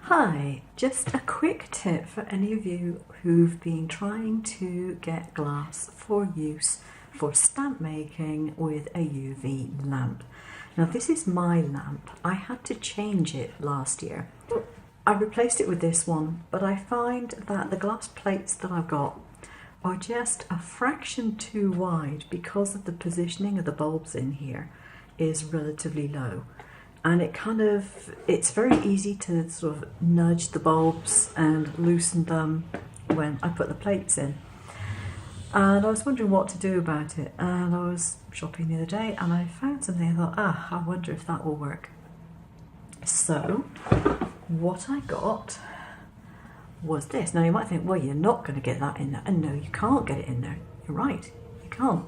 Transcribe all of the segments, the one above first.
Hi, just a quick tip for any of you who've been trying to get glass for use for stamp making with a UV lamp. Now this is my lamp. I had to change it last year. I replaced it with this one, but I find that the glass plates that I've got are just a fraction too wide because of the positioning of the bulbs in here is relatively low. And it's very easy to sort of nudge the bulbs and loosen them when I put the plates in. And I was wondering what to do about it, and I was shopping the other day and I found something. I thought, I wonder if that will work. So what I got was this. Now you might think, well, you're not going to get that in there. And no, you can't get it in there. You're right, you can't.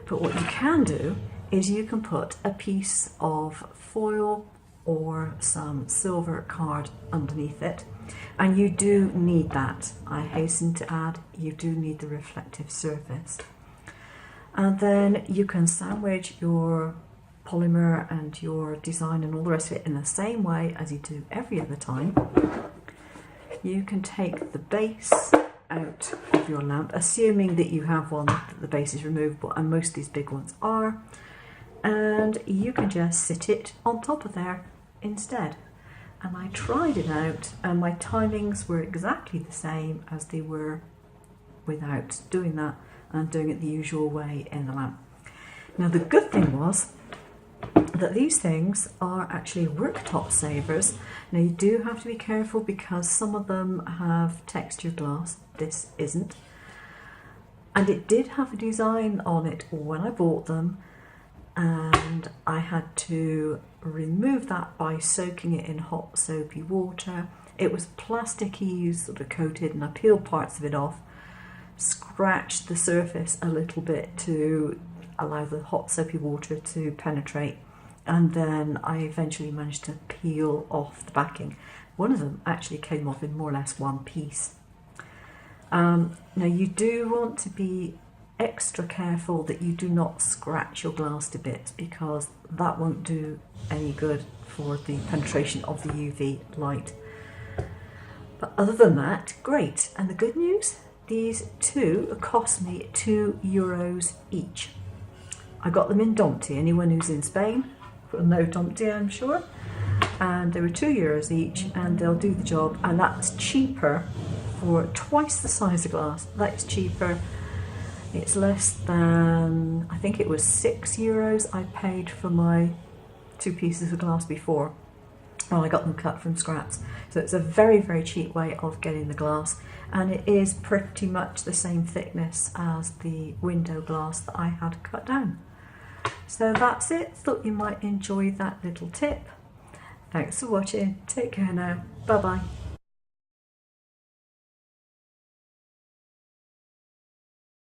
But what you can do is you can put a piece of foil or some silver card underneath it, and you do need that. I hasten to add, you do need the reflective surface. And then you can sandwich your polymer and your design and all the rest of it in the same way as you do every other time. You can take the base out of your lamp, assuming that you have one that the base is removable, and most of these big ones are, and you can just sit it on top of there instead. And I tried it out and my timings were exactly the same as they were without doing that and doing it the usual way in the lamp. Now the good thing was that these things are actually worktop savers. Now you do have to be careful because some of them have textured glass. This isn't. And it did have a design on it when I bought them, and I had to remove that by soaking it in hot soapy water. It was plasticky, sort of coated, and I peeled parts of it off, scratched the surface a little bit to allow the hot soapy water to penetrate, and then I eventually managed to peel off the backing. One of them actually came off in more or less one piece. Now you do want to be extra careful that you do not scratch your glass to bits, because that won't do any good for the penetration of the UV light. But other than that, great. And the good news, these two cost me €2 each. I got them in Domti. Anyone who's in Spain will know Domti, I'm sure. And they were €2 each, and they'll do the job. And that's cheaper for twice the size of glass. That is cheaper. It's less than, I think it was €6 I paid for my 2 pieces of glass before. Oh, I got them cut from scraps. So it's a very, very cheap way of getting the glass, and it is pretty much the same thickness as the window glass that I had cut down. So that's it. Thought you might enjoy that little tip. Thanks for watching. Take care now. Bye bye.